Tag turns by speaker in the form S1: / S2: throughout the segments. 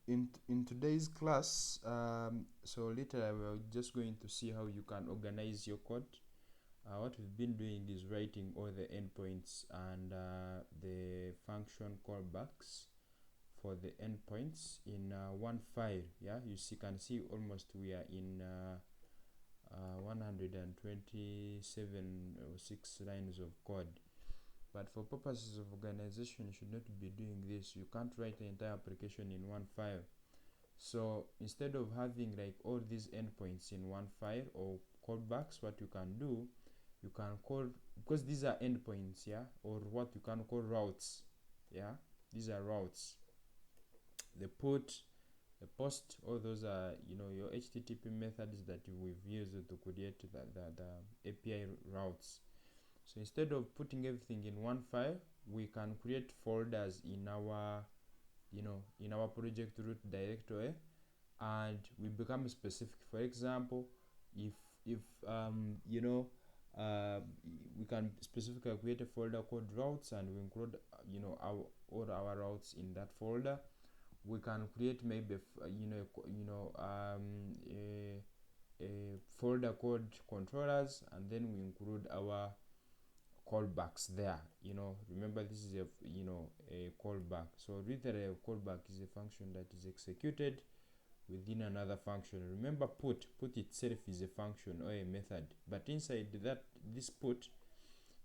S1: in today's class, so later we're just going to see how you can organize your code. What we've been doing is writing all the endpoints and the function callbacks for the endpoints in one file. Yeah, can see almost we are in 127 or 6 lines of code. But for purposes of organization, you should not be doing this. You can't write the entire application in one file. So instead of having like all these endpoints in one file or callbacks, what you can do, you can call, because these are endpoints, yeah, or what you can call routes. Yeah, these are routes. The put, the post, all those are, your HTTP methods that we've used to create the API routes. So instead of putting everything in one file, we can create folders in our in our project root directory, and we become specific. For example, if we can specifically create a folder called routes, and we include all our routes in that folder. We can create maybe a folder called controllers, and then we include our callbacks there. Remember, this is a callback. So literally a callback is a function that is executed within another function. Remember, put itself is a function or a method, but inside this put,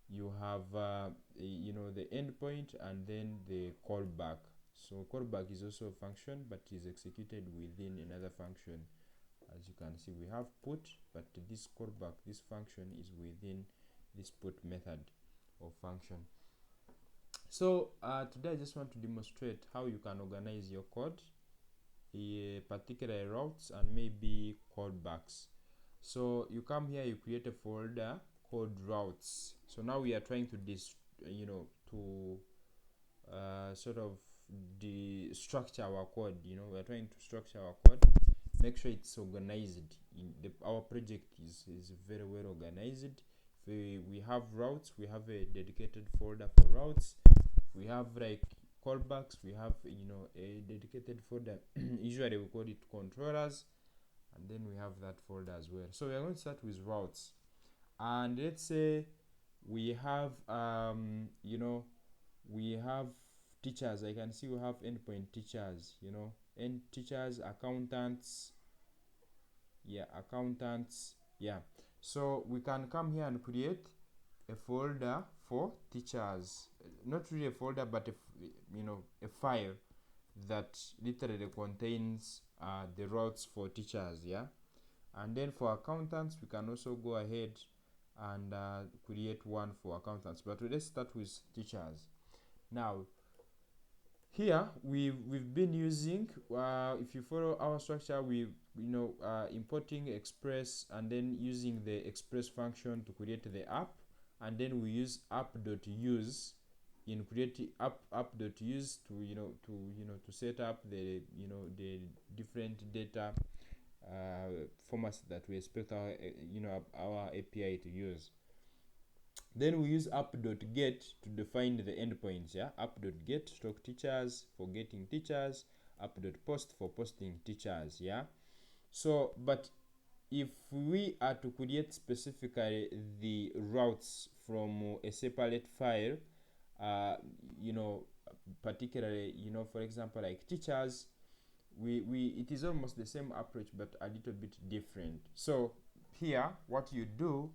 S1: you have the endpoint and then the callback. So callback is also a function, but is executed within another function. As you can see, we have put, but this callback, this function, is within this put method or function. So today I just want to demonstrate how you can organize your code, particular routes and maybe callbacks. So you come here, you create a folder called routes. So now we are trying to sort of structure our code. We are trying to structure our code, make sure it's organized. Our project is very well organized. We have routes, we have a dedicated folder for routes. We have like callbacks, we have a dedicated folder. Usually we call it controllers, and then we have that folder as well. So we are going to start with routes, and let's say we have we have teachers. I can see we have endpoint teachers, and teachers, accountants. So we can come here and create a folder for teachers. Not really a folder, but a file that literally contains the routes for teachers. And then for accountants, we can also go ahead and create one for accountants, but let's start with teachers. Now here we've been using, if you follow our structure, we importing express, and then using the express function to create the app, and then we use app.use in creating app.use to set up the the different data formats that we expect our API to use. Then we use app.get to define the endpoints. App.get stock teachers for getting teachers, app.post for posting teachers. So but if we are to create specifically the routes from a separate file, particularly for example like teachers, it is almost the same approach but a little bit different. So here what you do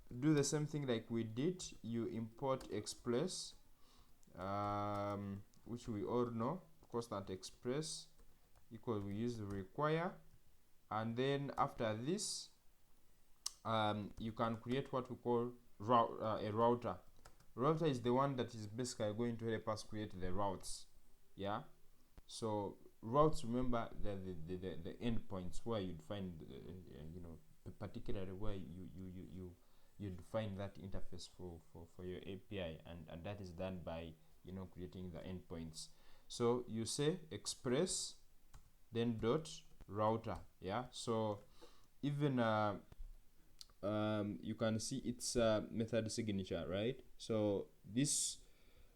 S1: the same thing like we did. You import express, which we all know, constant express equal, we use the require, and then after this you can create what we call a router. Router is the one that is basically going to help us create the routes. So routes, remember, the endpoints where you'd find particularly where you define that interface for your API, and that is done by creating the endpoints. So you say express then dot router. So even you can see its method signature, right? So this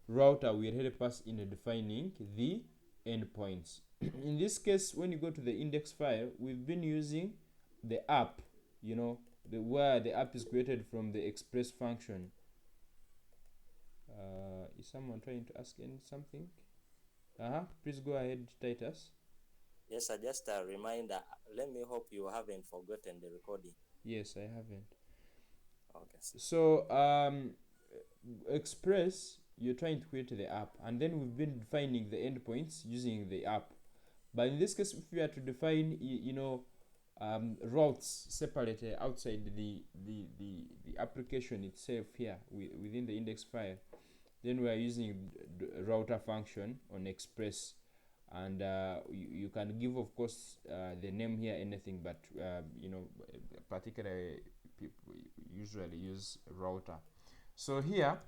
S1: router will help us in defining the endpoints. in this case, when you go to the index file, we've been using the app, you know, where the app is created from the express function. Is someone trying to ask something? Please go ahead, Titus.
S2: Yes, sir, just a reminder. Let me hope you haven't forgotten the recording.
S1: Yes, I haven't.
S2: Okay.
S1: So express, you're trying to create the app, and then we've been defining the endpoints using the app. But in this case, if we are to define, routes separated outside the application itself here within the index file, then we are using the router function on express, and you can give, of course, the name here anything, but particularly people usually use router. So here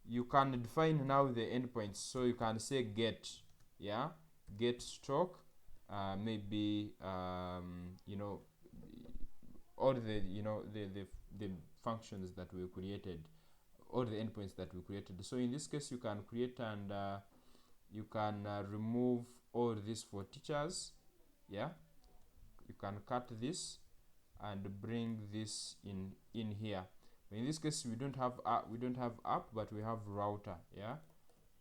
S1: you can define now the endpoints. So you can say get, get stock, maybe all the the functions that we created, all the endpoints that we created. So in this case, you can create and you can remove all this for teachers. You can cut this and bring this in here. In this case, we don't have app, but we have router.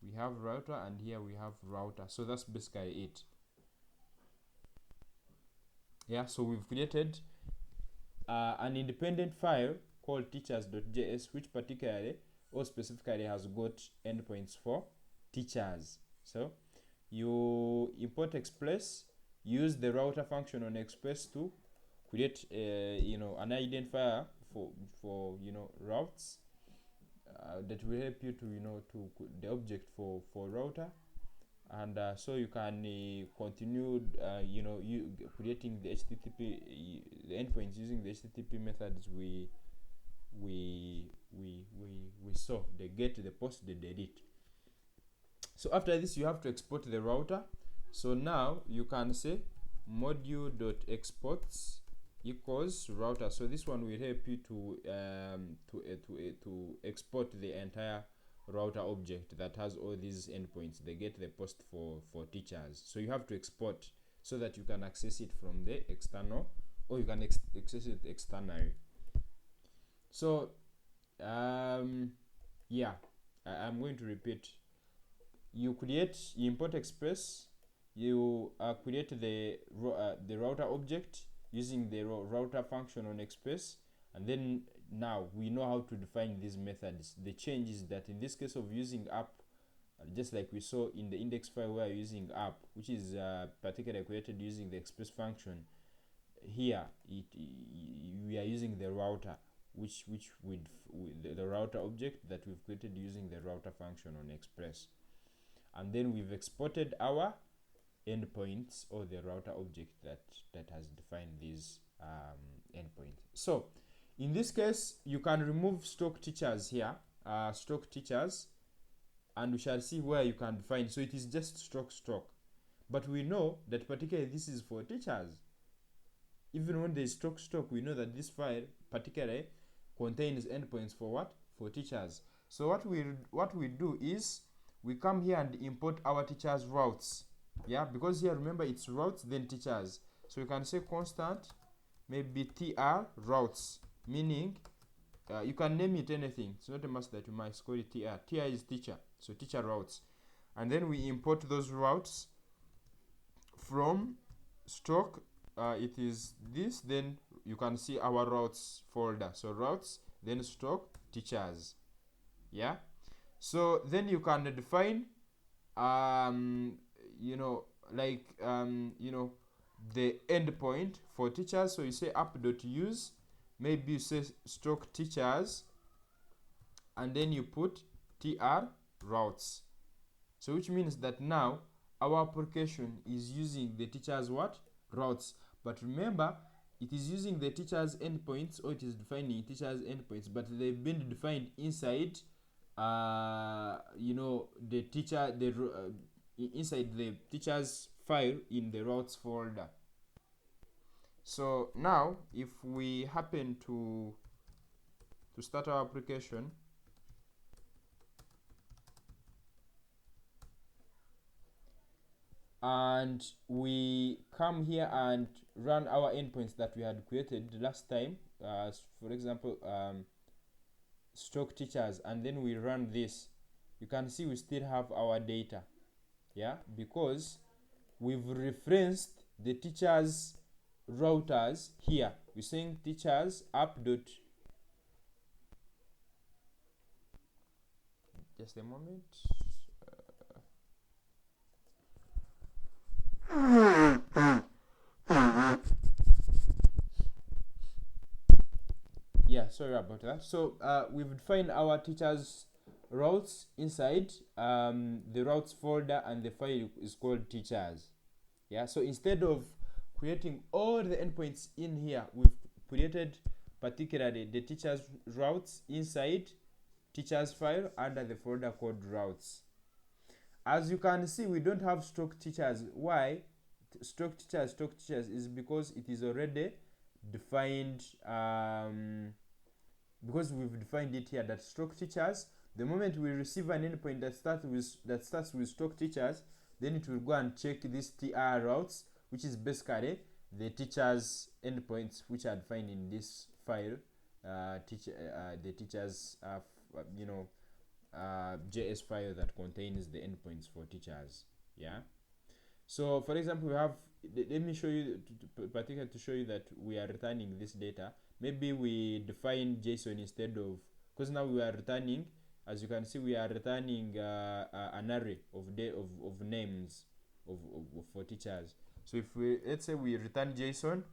S1: We have router, and here we have router. So that's basically it. So we've created an independent file called teachers.js, which particularly or specifically has got endpoints for teachers. So you import express, use the router function on express to create an identifier for routes that will help you to to the object for router, and so you can continue you creating the HTTP the endpoints using the HTTP methods we saw: the get, the post, the delete. So after this, you have to export the router. So now you can say module.exports equals router. So this one will help you to export the entire router object that has all these endpoints, the get, the post for teachers. So you have to export so that you can access it from the external, or you can access it externally. So I'm going to repeat. You import express, you create the router object using the router function on express, and then now we know how to define these methods. The change is that in this case of using app, just like we saw in the index file, we are using app, which is particularly created using the express function. Here we are using the router, which with the router object that we've created using the router function on express, and then we've exported our endpoints, or the router object that has defined these endpoints. So in this case, you can remove stock teachers here, stock teachers, and we shall see where you can define. So it is just stock, but we know that particularly this is for teachers. Even when there is stock, we know that this file particularly contains endpoints for what? For teachers. So what we do is we come here and import our teachers routes. Because here, remember, it's routes then teachers. So you can say constant, maybe tr routes, meaning you can name it anything. It's not a must that you must call it tr. Tr is teacher, so teacher routes. And then we import those routes from stock. It is this, then you can see our routes folder. So routes, then stock, teachers. So then you can define the endpoint for teachers. So you say app.use, maybe you say stock teachers, and then you put tr routes. So which means that now our application is using the teachers what? Routes. But remember, it is using the teachers endpoints, or it is defining teachers endpoints, but they've been defined inside the teacher, inside the teachers file in the routes folder. So now if we happen to start our application, and we come here and run our endpoints that we had created last time, for example, stock teachers, and then we run this, you can see we still have our data, yeah, because we've referenced the teachers routers here. We're saying teachers app dot, just a moment. Yeah, sorry about that. So we've defined our teachers routes inside the routes folder, and the file is called teachers. Yeah, so instead of creating all the endpoints in here, we've created particularly the teachers routes inside teachers file under the folder called routes. As you can see, we don't have stock teachers. Why? Stock teachers is because it is already defined, because we've defined it here that stock teachers, the moment we receive an endpoint that starts with stock teachers, then it will go and check these TR routes, which is basically the teachers endpoints which are defined in this file, the teachers JS file that contains the endpoints for teachers. Yeah, so for example, we have, let me show you particularly to show you that we are returning this data. Maybe we define JSON instead of, because now we are returning, as you can see, we are returning an array of names for teachers. So if we, let's say we return JSON,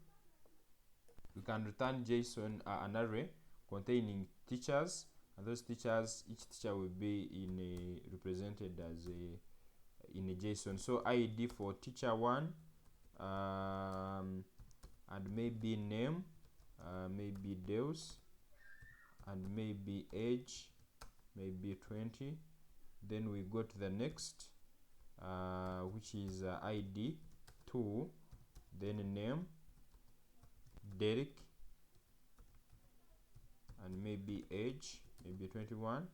S1: we can return JSON an array containing teachers, and those teachers, each teacher will be represented as in a JSON. So ID for teacher 1, and maybe name, maybe Deus, and maybe age, maybe 20. Then we go to the next, which is ID 2, then name Derek, and maybe age, maybe 21.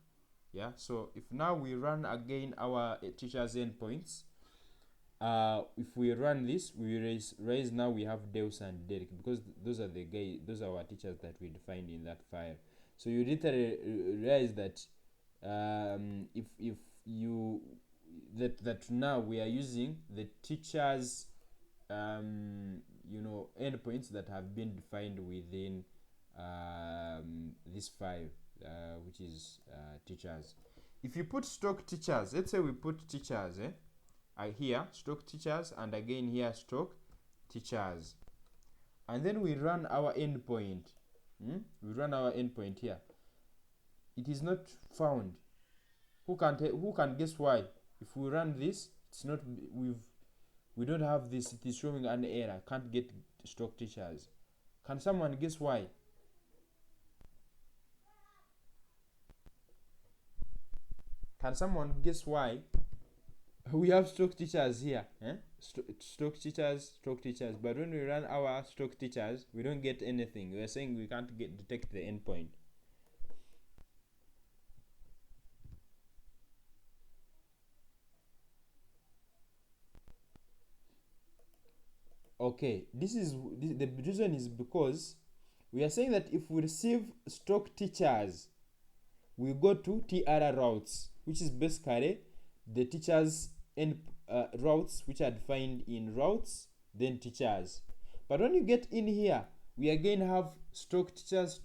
S1: Yeah, so if now we run again our teachers endpoints, if we run this, we raise now we have Deus and Derek, because those are our teachers that we defined in that file. So you literally realize that if you that now we are using the teachers endpoints that have been defined within this file, which is teachers. If you put stock teachers, let's say we put teachers here, stock teachers, and again here stock teachers, and then we run our endpoint. We run our endpoint here. It is not found. Who can guess why? If we run this, it's not, we don't have this. It is showing an error. Can't get stock teachers. Can someone guess why? Can someone guess why? We have stock teachers here, stock teachers, but when we run our stock teachers, we don't get anything. We are saying we can't detect the endpoint. Okay, the reason is because we are saying that if we receive stock teachers, we go to TR routes, which is basically the teachers routes which are defined in routes, then teachers. But when you get in here, we again have stock teachers.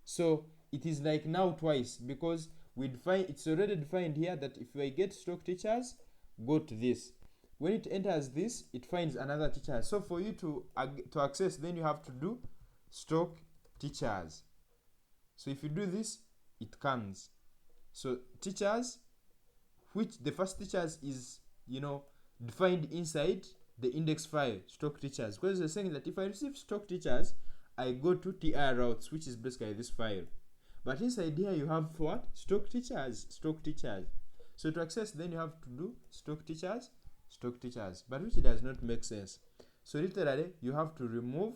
S1: So it is like now twice, because we define, it's already defined here that if I get stock teachers, go to this. When it enters this, it finds another teacher. So for you to access, then you have to do stock teachers. So if you do this, it comes. So teachers, which the first teachers is defined inside the index file stock teachers, because they're saying that if I receive stock teachers, I go to TR routes, which is basically this file. But inside here you have what? Stock teachers. So to access, then you have to do stock teachers, but which does not make sense. So literally you have to remove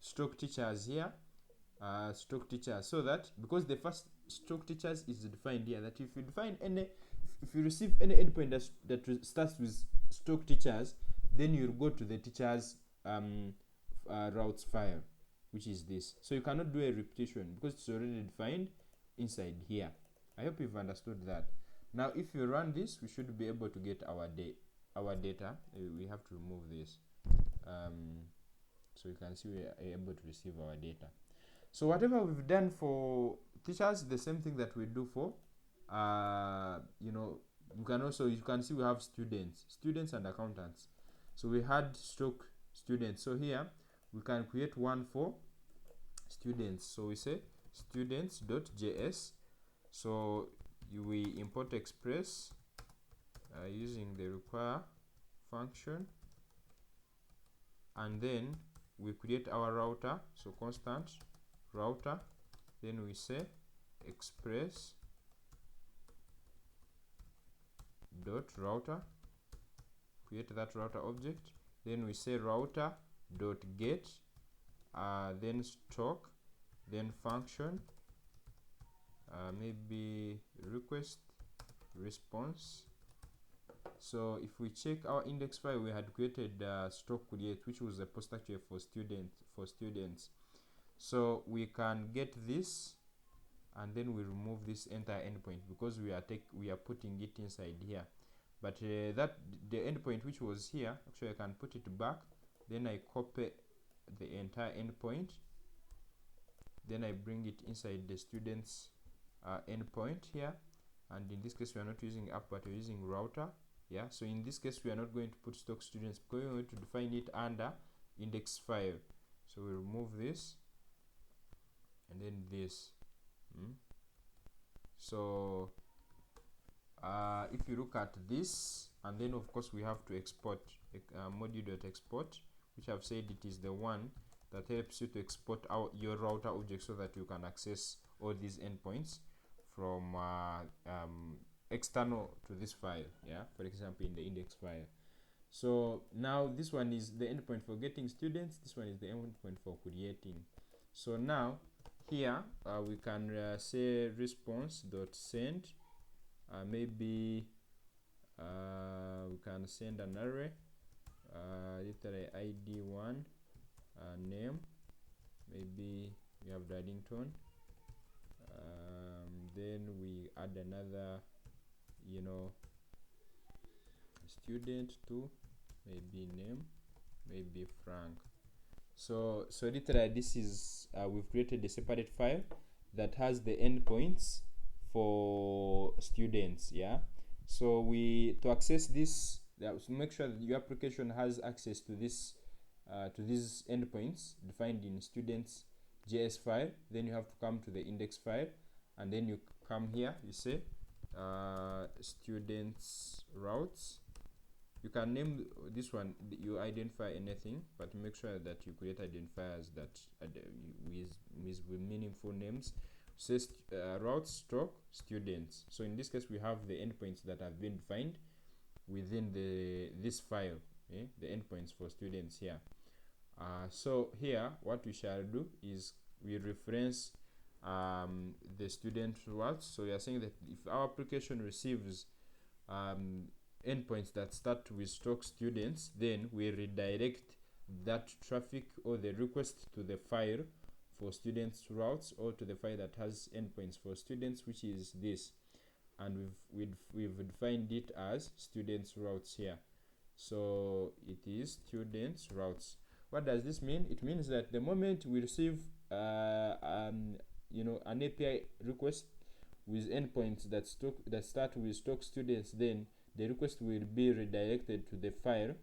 S1: stock teachers here, so that, because the first stock teachers is defined here, that if you define any if you receive any endpoint that starts with stock teachers, then you'll go to the teachers routes file, which is this. So you cannot do a repetition because it's already defined inside here. I hope you've understood that. Now if you run this, we should be able to get our data. We have to remove this, so you can see we are able to receive our data. So whatever we've done for teachers, the same thing that we do for you can see we have students and accountants. So we had stock students, so here we can create one for students. So we say students.js. so we import express using the require function, and then we create our router, so constant router, then we say express dot router, create that router object, then we say router dot get then stock, then function, maybe request response. So if we check our index file, we had created stock create, which was a post actually for students. So we can get this, and then we remove this entire endpoint because we are putting it inside here. But that the endpoint which was here, actually I can put it back, then I copy the entire endpoint, then I bring it inside the students endpoint here, and in this case we are not using app but we're using router. Yeah, so in this case we are not going to put stock students because we're going to define it under index file. So we remove this and then this. So if you look at this, and then of course we have to export module.export, which I've said it is the one that helps you to export out your router object so that you can access all these endpoints from external to this file. Yeah, for example in the index file. So now this one is the endpoint for getting students, this one is the endpoint for creating. So now here we can say response.send, maybe we can send an array, literally id1 name, maybe we have Darlington, then we add another student to maybe name, maybe Frank. So literally this is we've created a separate file that has the endpoints for students. Yeah, so to access this, to make sure that your application has access to this to these endpoints defined in students JS file, then you have to come to the index file, and then you come here, you say students routes. You can name this one, you identify anything, but make sure that you create identifiers that with meaningful names. Says routes stock students. So in this case we have the endpoints that have been defined within this file, the endpoints for students here. So here what we shall do is we reference the student routes. So we are saying that if our application receives endpoints that start with stock students, then we redirect that traffic or the request to the file for students routes, or to the file that has endpoints for students, which is this, and we've defined it as students routes here. So it is students routes. What does this mean? It means that the moment we receive an API request with endpoints that start with stock students, then the request will be redirected to the file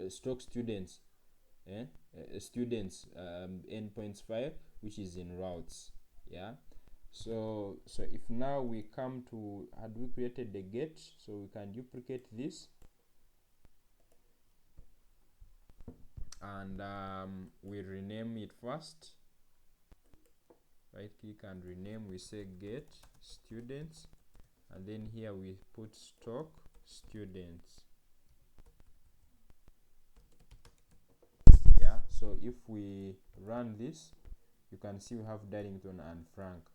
S1: stock students endpoints file, which is in routes. Yeah, so if now we come to, had we created the get, so we can duplicate this, and we rename it first. Right click and rename, we say get students, and then here we put stock students. So if we run this, you can see we have Darlington and Frank.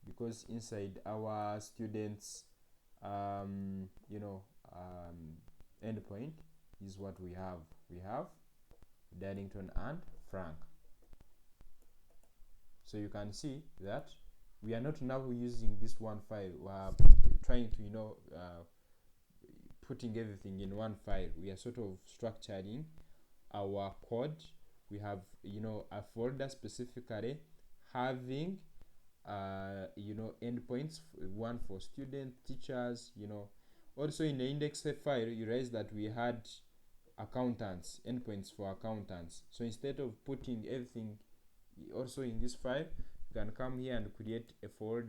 S1: because inside our students endpoint is what we have Darlington and Frank. So you can see that we are not now using this one file. We are trying to putting everything in one file. We are sort of structuring our code. We have a folder specifically having endpoints, one for student, teachers. Also in the index file you realize that we had accountants, endpoints for accountants. So instead of putting everything also in this file, you can come here and create a file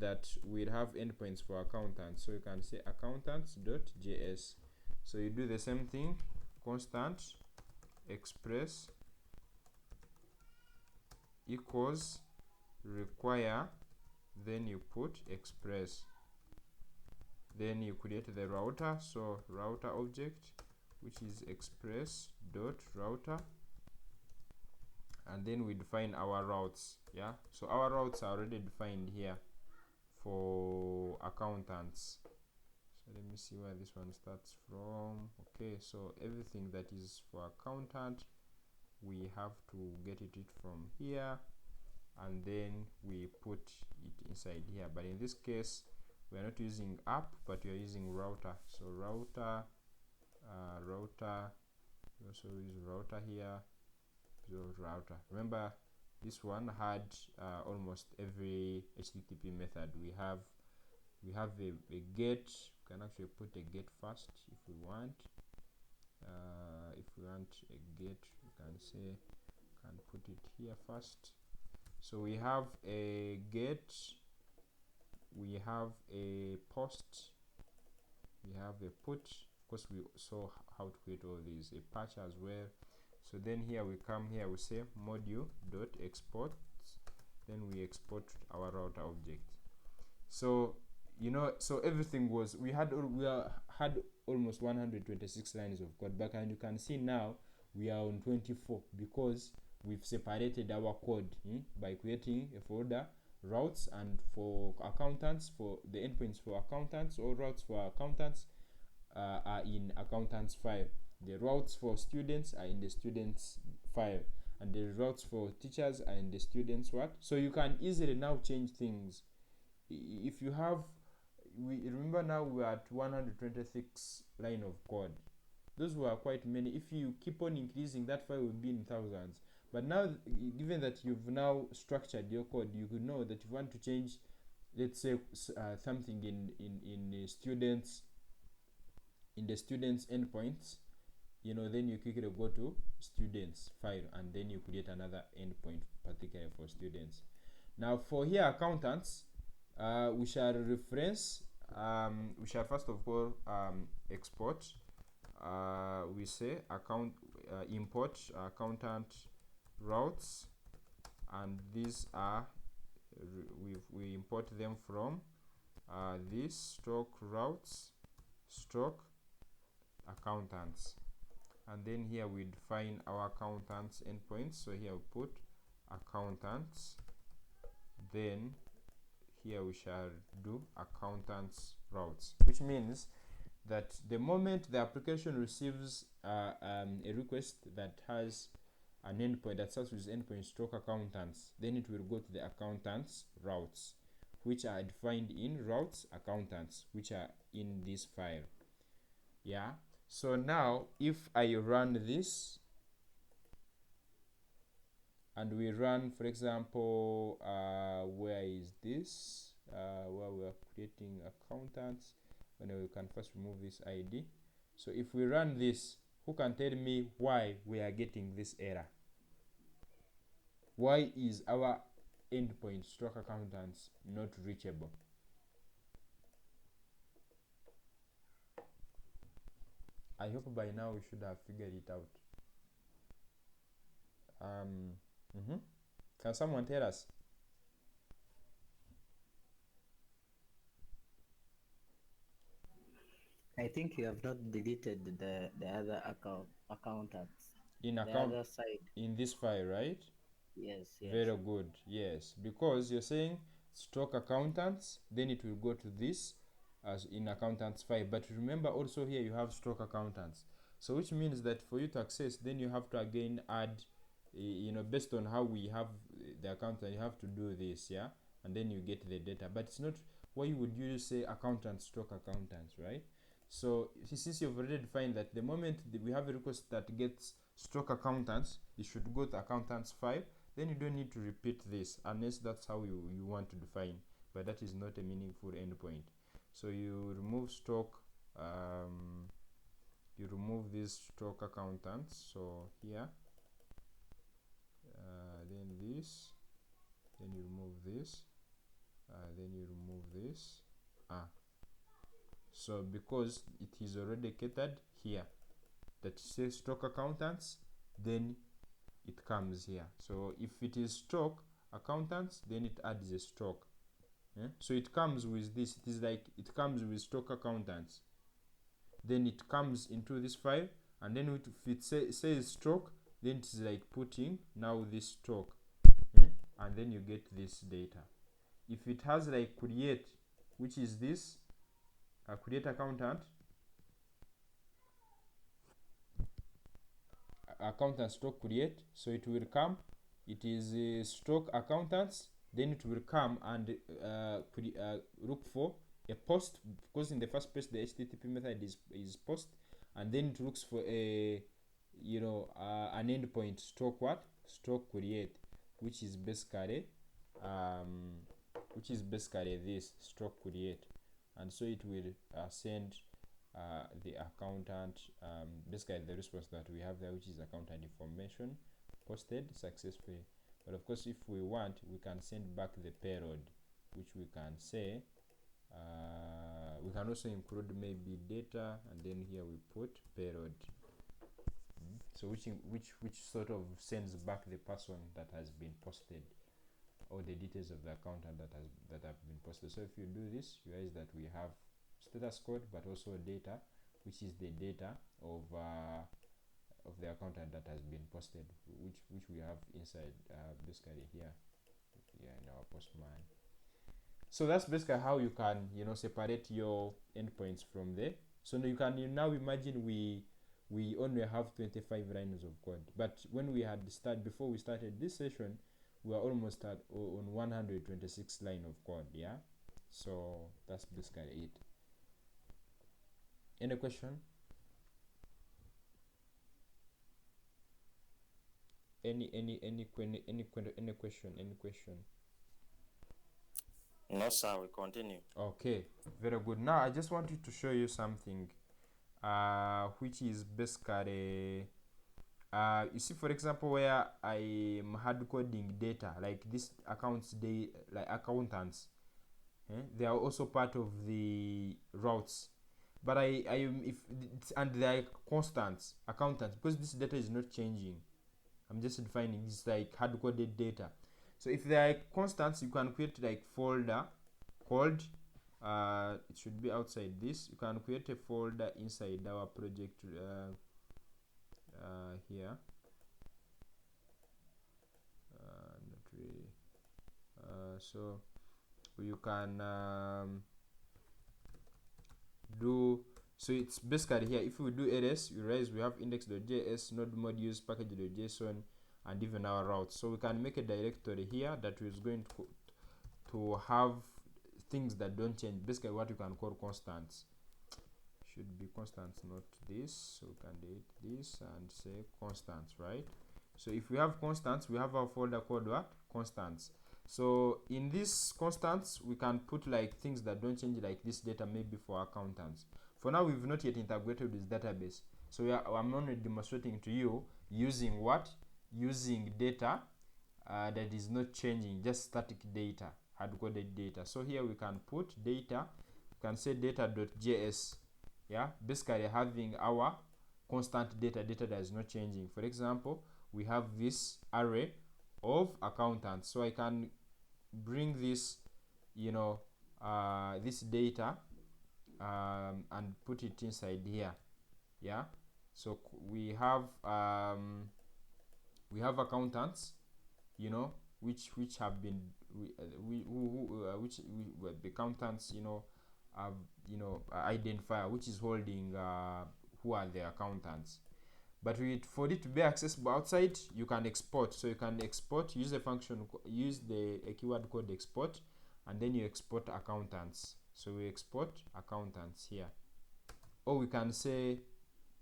S1: that will have endpoints for accountants. So you can say accountants.js. So you do the same thing, constant express equals require, then you put express, then you create the router. So router object, which is express.router, and then we define our routes. Yeah, so our routes are already defined here for accountants. So let me see where this one starts from. Okay, so everything that is for accountant, we have to get it from here, and then we put it inside here. But in this case we are not using app, but we are using router. So router, we also use router here. So router, remember this one had almost every HTTP method. We have a get. We can actually put a get first if we want. If we want a get, we can say, can put it here first. So we have a get, we have a post, we have a put. Of course we saw how to create all these, a patch as well. So then here we come here, we say module.export, then we export our router object. So so everything was, we had almost 126 lines of code, but and you can see now we are on 24 because we've separated our code by creating a folder routes, and for accountants, for the endpoints for accountants, or routes for accountants are in accountants file. The routes for students are in the students file, and the routes for teachers are in the students what. So you can easily now change things. If you have, we remember now we're at 126 line of code. Those were quite many. If you keep on increasing, that file will be in thousands. But now, given that you've now structured your code, you could know that if you want to change, let's say something in the students endpoints, then you quickly go to students file, and then you create another endpoint particularly for students. Now for here accountants, we shall reference, we shall first of all export. We say import accountant routes, and these are we import them from this stock routes stock accountants, and then here we define our accountants endpoints. So here we put accountants, then here we shall do accountants routes, which means that the moment the application receives a request that has an endpoint that starts with endpoint stroke accountants, then it will go to the accountants routes, which are defined in routes accountants, which are in this file. Yeah, so now if I run this, and we run, for example, where is this, where we are creating accountants, when we can first remove this ID. So if we run this, who can tell me why we are getting this error? Why is our endpoint stroke accountants not reachable? I hope by now we should have figured it out. Can someone tell us?
S3: I think you have not deleted the other accountants
S1: In
S3: the
S1: account
S3: other side.
S1: in this file, right?
S3: Yes, yes.
S1: Very good. Yes, because you're saying stock accountants, then it will go to this as in accountants 5. But remember also here you have stock accountants. So which means that for you to access, then you have to again add, based on how we have the accountant, you have to do this, yeah, and then you get the data. But it's not what you would usually say accountants, stock accountants, right? So since you've already defined that the moment we have a request that gets stock accountants, it should go to accountants 5, then you don't need to repeat this unless that's how you want to define, but that is not a meaningful endpoint. So you remove stock, you remove these stock accountants, so here, then this, then you remove this, then you remove this. So because it is already catered here that says stock accountants, then it comes here. So if it is stock accountants, then it adds a stock. Yeah? So it comes with this. It is like it comes with stock accountants. Then it comes into this file, and then if it says stock, then it's like putting now this stock, and then you get this data. If it has like create, which is this create accountant, accountant stock create, so it will come, it is stock accountants, then it will come and look for a post, because in the first place the http method is post, and then it looks for a an endpoint stock what stock create, which is basically this stock create, and so it will send the accountant, basically the response that we have there, which is accountant information posted successfully. But of course, if we want, we can send back the payload, which we can say we can also include maybe data, and then here we put payload. So which sort of sends back the person that has been posted, or the details of the accountant that have been posted. So if you do this, you realize that we have status code, but also data, which is the data of the accountant that has been posted, which we have inside basically here in our postman. So that's basically how you can separate your endpoints from there. So now you now imagine we only have 25 lines of code, but when we had before we started this session, we are almost on 126 line of code. Yeah, so that's basically it. Any question? Any question?
S2: No, sir, we continue.
S1: Okay, very good. Now I just wanted to show you something which is basically you see, for example, where I am hard coding data like this like accountants, they are also part of the routes, but and they are constants accountants, because this data is not changing. I'm just defining this like hard coded data. So if they are constants, you can create like folder called it should be outside this. You can create a folder inside our project here. Not really. So you can do, so it's basically here. If we do ls, you realize we have index.js, node modules, package.json, and even our routes. So we can make a directory here that is going to have things that don't change, basically what you can call constants. Should be constants, not this. So we can delete this and say constants, right? So if we have constants, we have our folder called what? Constants. So in this constants, we can put like things that don't change, like this data maybe for accountants. For now, we've not yet integrated with database. So I'm only demonstrating to you using what? Using data that is not changing, just static data, hard-coded data. So here we can put data, we can say data.js, yeah, basically having our constant data that is not changing. For example, we have this array of accountants, so I can bring this this data and put it inside here. Yeah, so we have accountants, you know, which have been which the accountants, you know, have, you know, identifier which is holding who are the accountants. But for it to be accessible outside, you can export. So you can export, use the function, use the keyword called export, and then you export accountants. So we export accountants here, or we can say,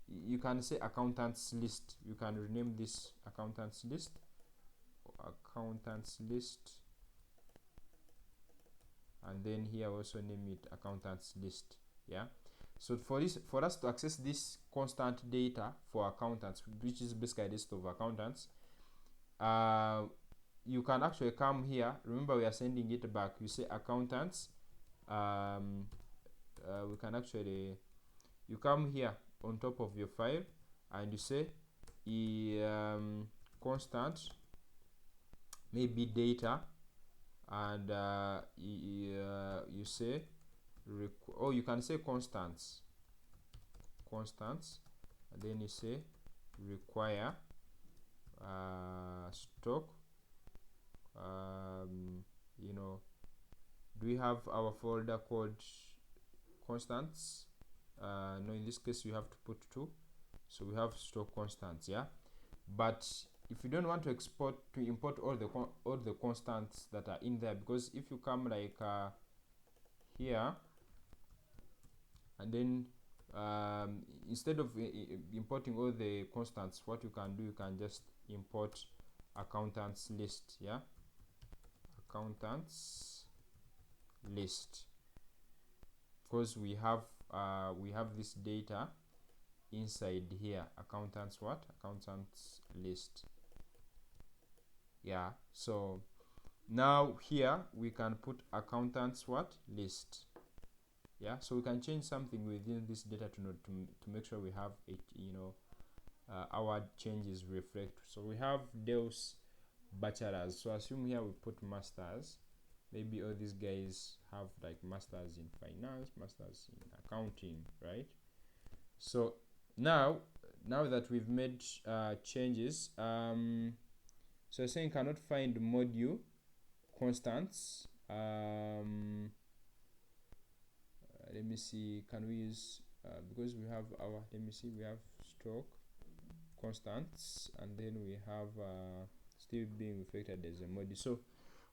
S1: you can say accountants list. You can rename this accountants list, and then here also name it accountants list. Yeah. So for us to access this constant data for accountants, which is basically a list of accountants, you can actually come here. Remember, we are sending it back. You say accountants. We can actually, you come here on top of your file and you say constant, maybe data, and you say or you can say constants, and then you say require stock. You know, do we have our folder called constants? No, in this case you have to put 2, so we have stock constants. Yeah, but if you don't want to import all the constants that are in there, because if you come like here, and then instead of importing all the constants, what you can do, you can just import accountants list. Yeah, accountants list, because we have this data inside here, accountants list. Yeah, so now here we can put accountants list. Yeah, so we can change something within this data to make sure we have it, you know, our changes reflect. So we have Deus bachelors, so assume here we put masters. Maybe all these guys have like masters in finance, masters in accounting, right? So now that we've made changes, so saying cannot find module constants. Let me see, can we use because we have our, let me see, we have stock constants, and then we have still being reflected as a module. So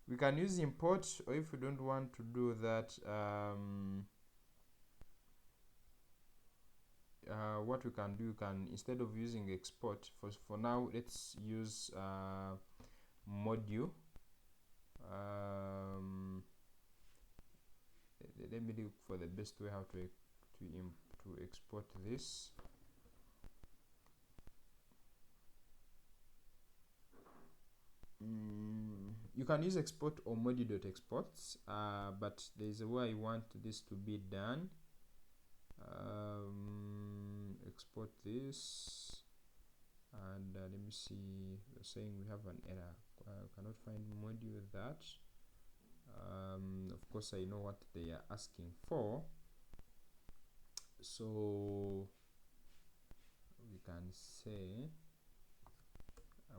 S1: we can use import, or if we don't want to do that, what we can do, you can, instead of using export, for now let's use module. Let me look for the best way how to export this. You can use export or module.exports, but there is a way I want this to be done. Export this, and let me see, we're saying we have an error, cannot find module with that. Of course I know what they are asking for, so we can say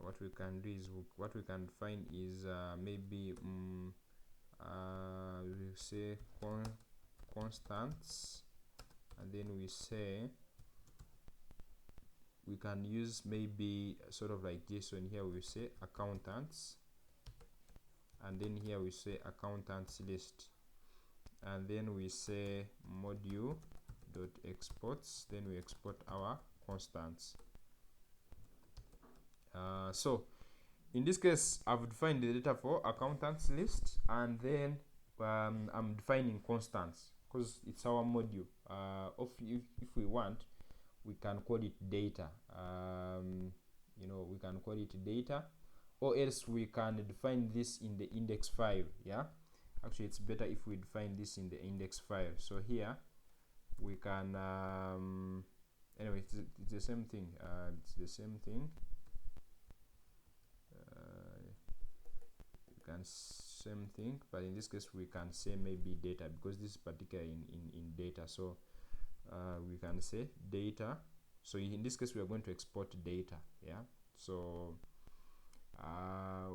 S1: what we can do is, what we can find is maybe we say constants, and then we say we can use maybe sort of like JSON. Here we say accountants, and then here we say accountants list, and then we say module.exports, then we export our constants. So in this case, I've defined the data for accountants list, and then I'm defining constants because it's our module. If we want, we can call it data. You know, we can call it data, or else we can define this in the index file. Yeah, actually it's better if we define this in the index file. So here we can anyway, it's the same thing. Same thing, but in this case we can say maybe data, because this is particular in data. So we can say data. So in this case we are going to export data. Yeah, so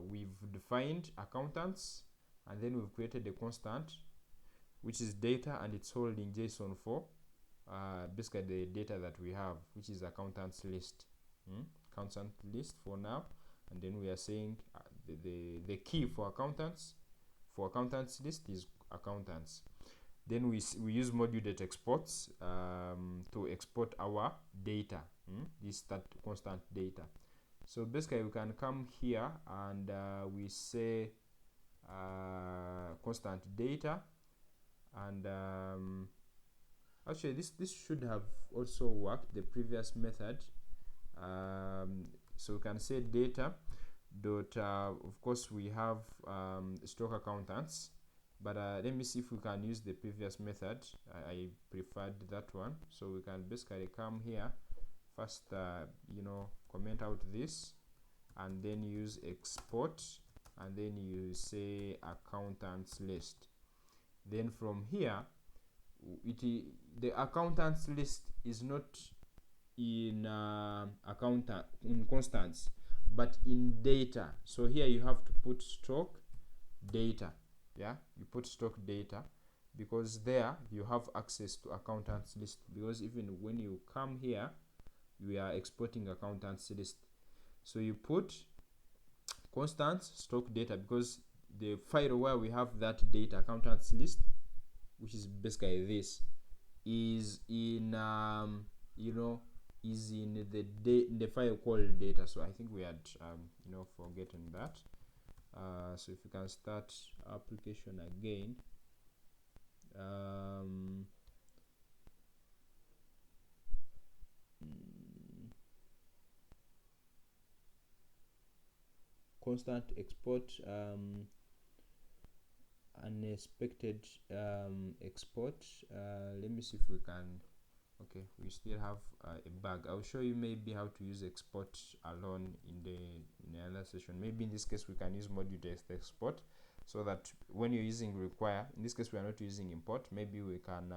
S1: we've defined accountants, and then we've created a constant which is data, and it's holding JSON for basically the data that we have, which is accountants list. Accountant list for now, and then we are saying the key for accountants list is accountants. Then we use module.exports to export our data, this that constant data. So basically we can come here and we say constant data, and actually this should have also worked, the previous method. So we can say data dot of course we have stock accountants, but let me see if we can use the previous method. I preferred that one. So we can basically come here first, comment out this, and then use export, and then you say accountants list. Then from here, the accountants list is not in in constants, but in data. So here you have to put stock data. Yeah, you put stock data, because there you have access to accountants list, because even when you come here we are exporting accountants list. So you put constant stock data, because the file where we have that data accountants list, which is basically this, is in is in the file called data. So I think we had forgotten that. So if you can start application again, constant export, unexpected export. Let me see if we can. Okay, we still have a bug. I'll show you maybe how to use export alone in another session. Maybe in this case we can use module.js export, so that when you're using require, in this case we are not using import, maybe we can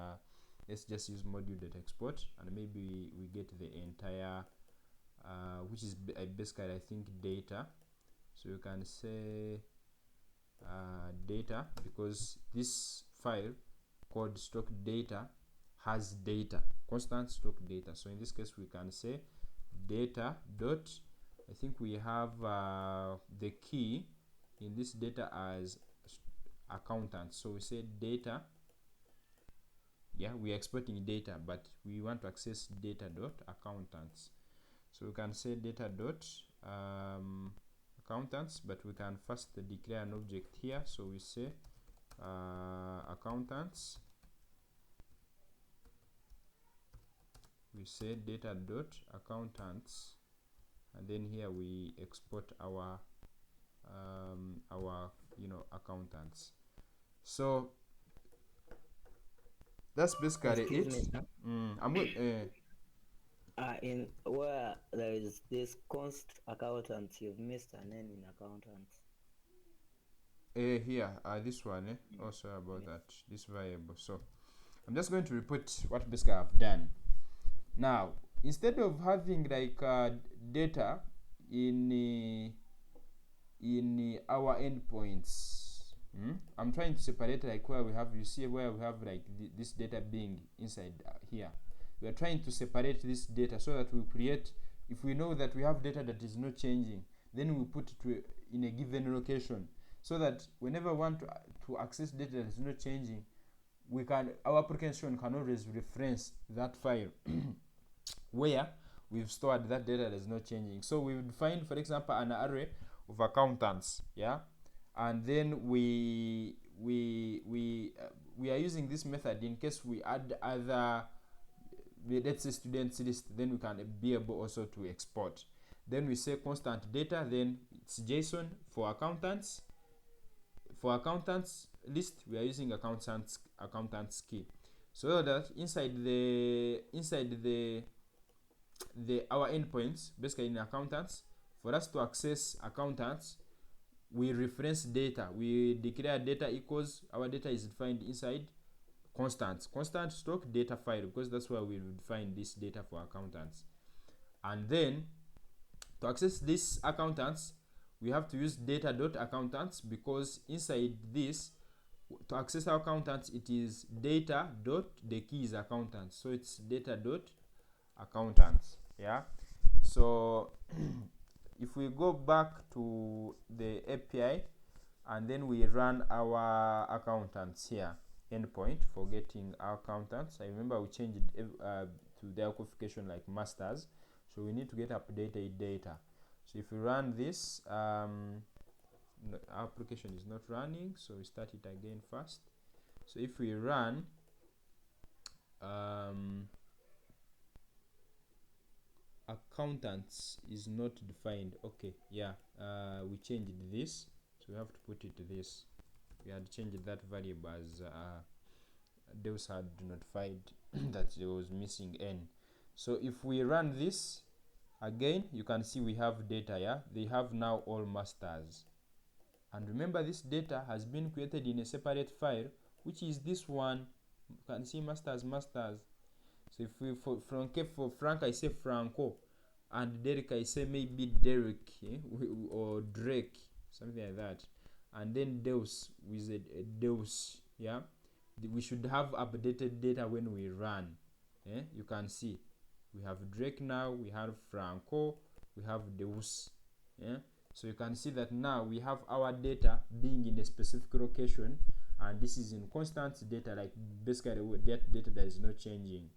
S1: let's just use module.export, and maybe we get the entire which is basically I think data. So you can say data, because this file called stock data has data, constant stock data. So in this case we can say data dot, I think we have the key in this data as accountant. So we say data, yeah, we are exporting data, but we want to access data dot accountants. So we can say data dot accountants, but we can first declare an object here. So we say accountants, we say data dot accountants, and then here we export our accountants. So that's basically
S3: Excuse
S1: it.
S3: me, sir.
S1: I'm good.
S3: In where there is this const accountants, you've missed an N in accountants.
S1: Here, this one. Oh, sorry about that. This variable. So I'm just going to repeat what basically I've done. Now, instead of having like data in our endpoints, I'm trying to separate like where we have, you see where we have like this data being inside here. We are trying to separate this data so that we create, if we know that we have data that is not changing, then we put it in a given location, so that whenever we want to access data that is not changing, our application can always reference that file where we've stored that data that is not changing. So we would find, for example, an array of accountants, yeah, and then we are using this method in case we add other, let's say, students list, then we can be able also to export. Then we say constant data, then it's JSON for accountants. For accountants list, we are using accountants key, so that inside our endpoints, basically in accountants, for us to access accountants, we reference data. We declare data equals, our data is defined inside constant stock data file, because that's where we would find this data for accountants. And then to access these accountants, we have to use data.accountants, because inside this, to access our accountants, it is data dot the key is accountants, so it's data dot accountants. Yeah, so if we go back to the API and then we run our accountants here endpoint for getting our accountants, I remember we changed it to their qualification like masters, so we need to get updated data. So if we run this, our application is not running, so we start it again first. So if we run accountants is not defined. Okay, yeah, we changed this, so we have to put it this. We had changed that variable as Deus had notified that there was missing n. So if we run this again, you can see we have data. Yeah, they have now all masters, and remember this data has been created in a separate file, which is this one. You can see masters. So if we for Frank I say Franco, and Derek I say maybe Derek, or Drake, something like that, and then Deus with a Deus. Yeah, we should have updated data when we run. You can see we have Drake now, we have Franco, we have Deus. So you can see that now we have our data being in a specific location, and this is in constant data, like basically that data that is not changing.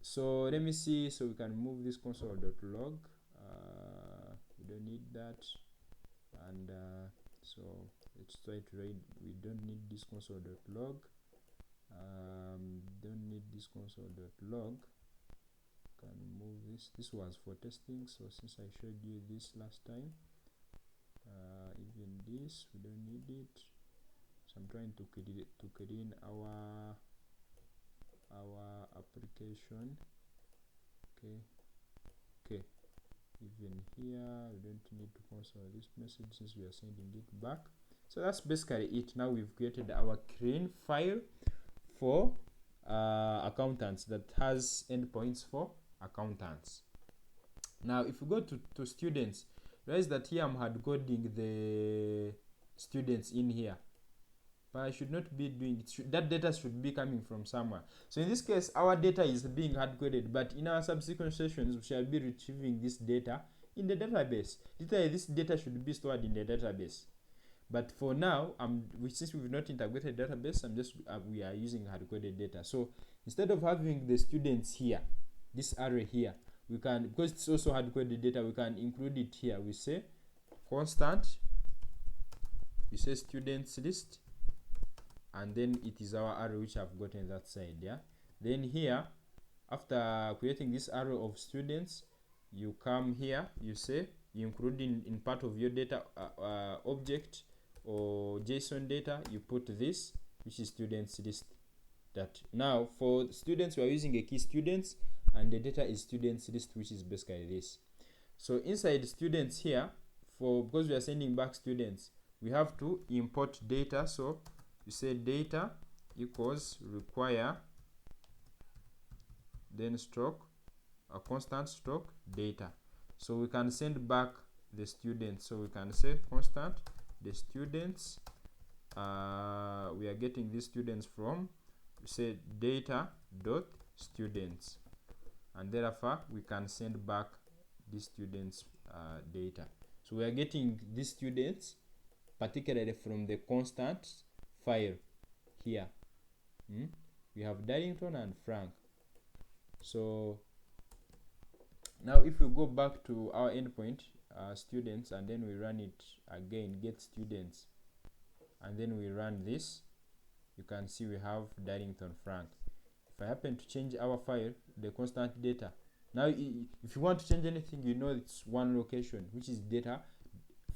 S1: So let me see, so we can move this console.log. We don't need that, and so let's try to read. We don't need this console.log. Don't need this console.log. Can move this. This was for testing, so since I showed you this last time, even this we don't need it. So I'm trying to clean our application. Okay, even here we don't need to console this message since we are sending it back. So that's basically it. Now we've created our clean file for accountants that has endpoints for accountants. Now if we go to students, realize that here I'm hard coding the students in here, but I should not be doing it. That data should be coming from somewhere. So in this case, our data is being hard coded, but in our subsequent sessions we shall be retrieving this data in the database. This data should be stored in the database, but for now, since we've not integrated database, we are using hard coded data. So instead of having the students here, this array here, we can, because it's also hard coded data, we can include it here. We say constant, we say students list, and then it is our array which I've gotten that side. Yeah, then here, after creating this array of students, you come here, you say you include in part of your data object or JSON data, you put this, which is students list. That now for students we are using a key students, and the data is students list, which is basically this. So inside students here, because we are sending back students, we have to import data. So you say data equals require, then stroke a constant stroke data. So we can send back the students. So we can say constant the students. We are getting these students from, say data dot students, and therefore we can send back the students data. So we are getting these students particularly from the constant file here. We have Darlington and Frank. So now if we go back to our endpoint students, and then we run it again, get students, and then we run this, you can see we have Darlington Frank. If I happen to change our file, the constant data, now if you want to change anything, you know it's one location, which is data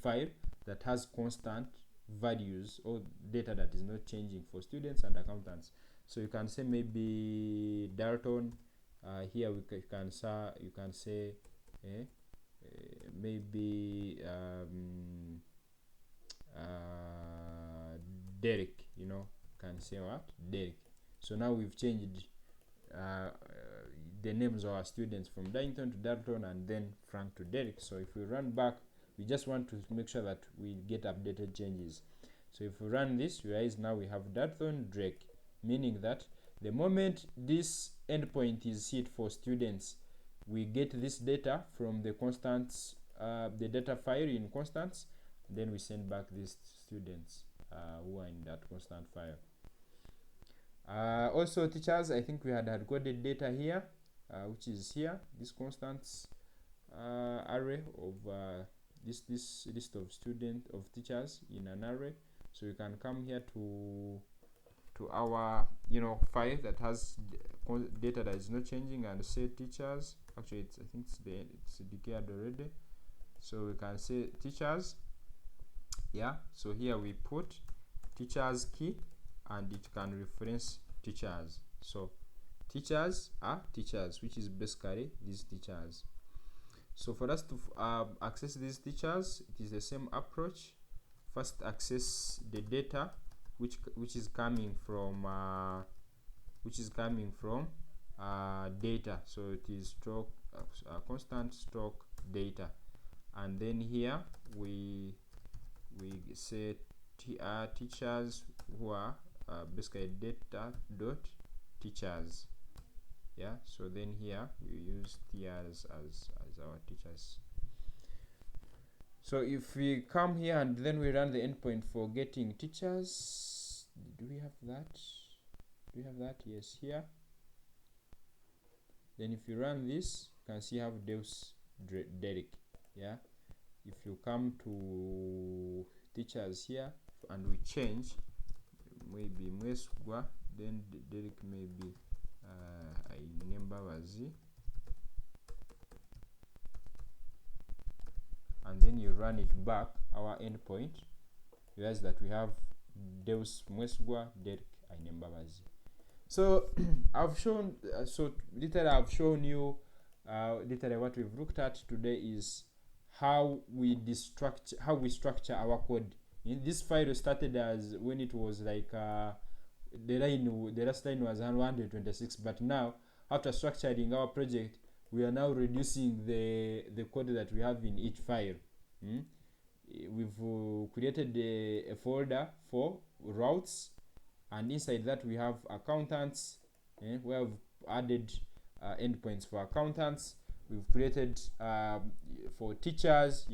S1: file that has constant values or data that is not changing for students and accountants. So you can say maybe Dalton. Here you can say maybe Derek. Can say what? Derek. So now we've changed the names of our students from Darlington to Dalton, and then Frank to Derek. So if we run back, We just want to make sure that we get updated changes. So if we run this, you realize now we have Dathon Drake, meaning that the moment this endpoint is hit for students, we get this data from the constants, the data file in constants, then we send back these students who are in that constant file. Also teachers, I think we had coded data here, which is here, this constants array of this list of teachers in an array. So you can come here to our file that has data that is not changing and say teachers. Actually, I think it's declared already. So we can say teachers. Yeah. So here we put teachers key, and it can reference teachers. So teachers are teachers, which is basically these teachers. So for us to access these teachers, it is the same approach. First, access the data which is coming from data. So it is stock constant stock data, and then here we say teachers who are basically data dot teachers. Yeah, so then here we use teachers as our teachers. So if we come here and then we run the endpoint for getting teachers, do we have that? Yes, here. Then if you run this, you can see have Deus Derek. Yeah, if you come to teachers here and we change maybe Mwesgwa, then Derek maybe Ainembabazi, and then you run it back, our endpoint, you realize that we have Deus Mwesgwa, Derek Ainembabazi. So I've shown I've shown you literally what we've looked at today is how we structure our code. In this file started as when it was like the last line was 126, but now after structuring our project, we are now reducing the code that we have in each file. We've created a folder for routes, and inside that we have accountants. We have added endpoints for accountants. We've created for teachers,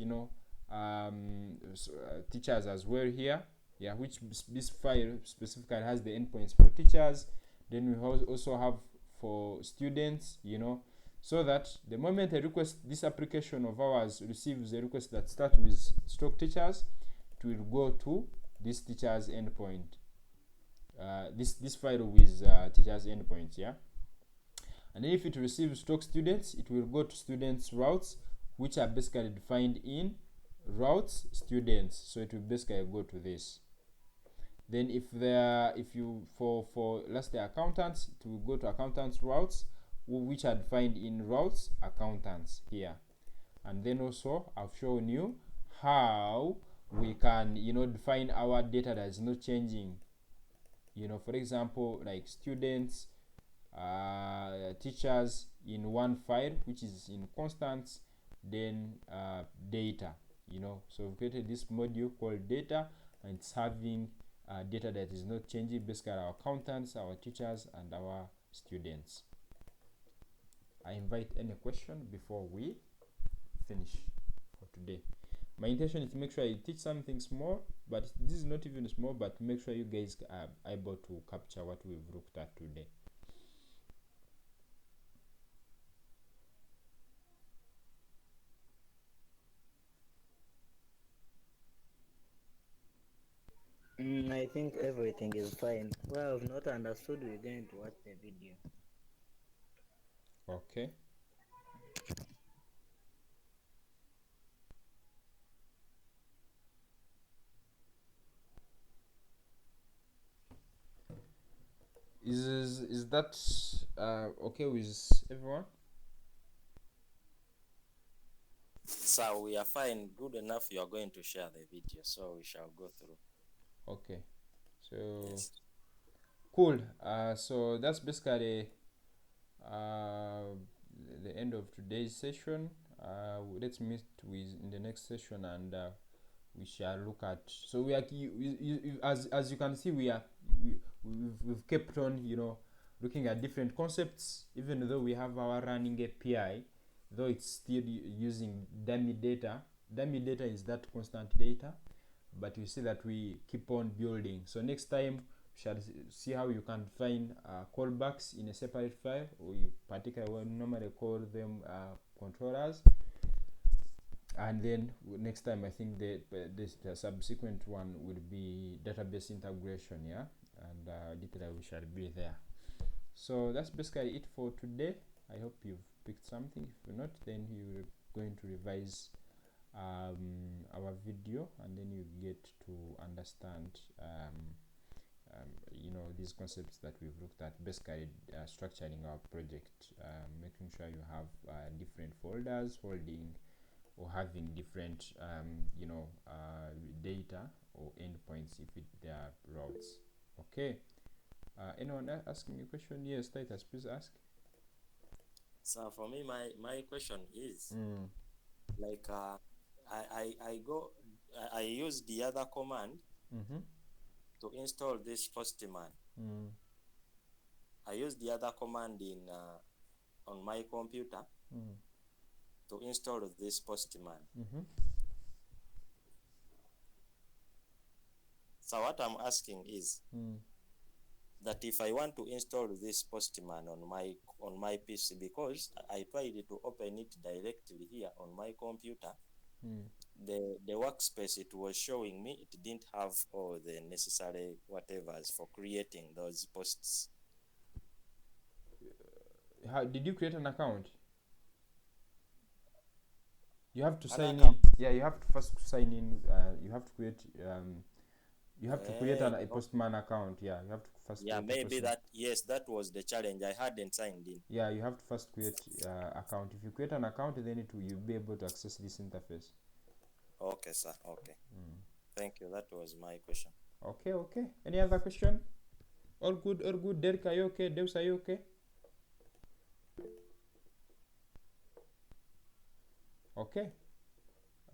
S1: teachers as well here. Yeah, which this file specifically has the endpoints for teachers. Then we also have for students, so that the moment this application of ours receives a request that starts with stock teachers, it will go to this teachers endpoint. This file with teachers endpoints, yeah. And then if it receives stock students, it will go to students routes, which are basically defined in routes students. So it will basically go to this. Then for lastly accountants, it will go to accountants routes, which are defined in routes accountants here. And then also I've shown you how we can define our data that is not changing. For example, like students, teachers in one file which is in constants, then data. So we created this module called data, and it's having data that is not changing, basically our accountants, our teachers, and our students. I invite any question before we finish for today. My intention is to make sure I teach something small, but this is not even small, but make sure you guys are able to capture what we've looked at today.
S3: I think everything is fine. Well, I've not understood. We're going to watch the video.
S1: Okay. Is that okay with everyone?
S2: So we are fine, good enough. You are going to share the video, so we shall go through.
S1: Okay, so
S2: Yes.
S1: cool. So that's basically the end of today's session. let's meet with in the next session, and we shall look at. So we are as you can see, we've kept on, you know, looking at different concepts, even though we have our running API, though it's still using dummy data. Dummy data is that constant data, but you see that we keep on building. So next time we shall see how you can find callbacks in a separate file, or you particularly normally call them controllers. And then next time I think the subsequent one will be database integration, yeah, and literally we shall be there. So that's basically it for today. I hope you've picked something. If not, then you're going to revise our video, and then you get to understand you know, these concepts that we've looked at, basically structuring our project, making sure you have different folders holding or having different you know, data or endpoints if they are routes. Okay. Anyone asking a question? Yes, Titus, please ask.
S2: So for me, my question is like I use the other command to install this Postman. I use the other command in on my computer to install this Postman. So what I'm asking is that if I want to install this Postman on my PC, because I tried to open it directly here on my computer, the workspace it was showing me, it didn't have all the necessary whatevers for creating those posts.
S1: How did you create an account? You have to
S2: An
S1: sign
S2: account?
S1: in. Yeah, you have to first sign in. You have to create you have to create a Postman account. Yeah, you have to first.
S2: Yeah, maybe that, yes, that was the challenge. I hadn't signed in.
S1: Yeah, you have to first create account. If you create an account, then you'll be able to access this interface.
S2: Okay, sir. Okay. Thank you. That was my question.
S1: Okay, okay. Any other question? All good, all good. Derek, are you okay? Devs, are you okay? Okay.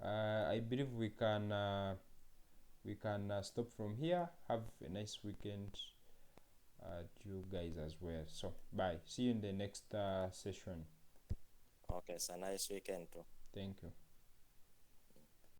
S1: I believe we can stop from here. Have a nice weekend to you guys as well. So bye. See you in the next session.
S2: Okay, so nice weekend too.
S1: Thank you.